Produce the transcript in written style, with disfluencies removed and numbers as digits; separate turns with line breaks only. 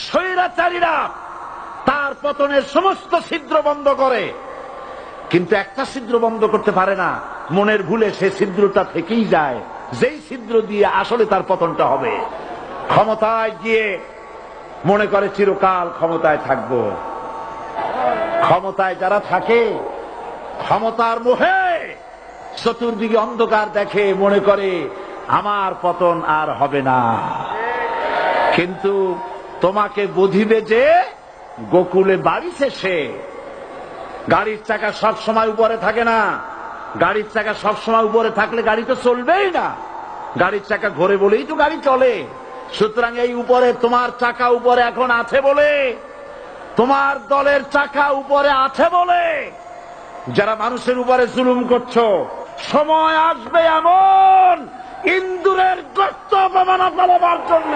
স্বৈরাচারীরা তার পতনের সমস্ত ছিদ্র বন্ধ করে, কিন্তু একটা ছিদ্র বন্ধ করতে পারে না। মনের ভুলে সে ছিদ্রটা থেকেই যায়, যেই ছিদ্র দিয়ে আসলে তার পতনটা হবে। ক্ষমতায় গিয়ে মনে করে চিরকাল ক্ষমতায় থাকবো। ক্ষমতায় যারা থাকে ক্ষমতার মোহে চতুর্দিকে অন্ধকার দেখে, মনে করে আমার পতন আর হবে না। কিন্তু তোমাকে বুঝিবে যে গোকুলে বাড়ি শেষে। গাড়ির চাকা সব সময় উপরে থাকে না। গাড়ির চাকা সব সময় উপরে থাকলে গাড়ি তো চলবেই না। গাড়ির চাকা ঘোরে বলেই তো গাড়ি চলে। সুতরাং এই উপরে তোমার চাকা উপরে এখন আছে বলে, তোমার দলের চাকা উপরে আছে বলে যারা মানুষের উপরে জুলুম করছো, সময় আসবে এমন ইন্দুরের গর্ত অপমানা পালাবার জন্য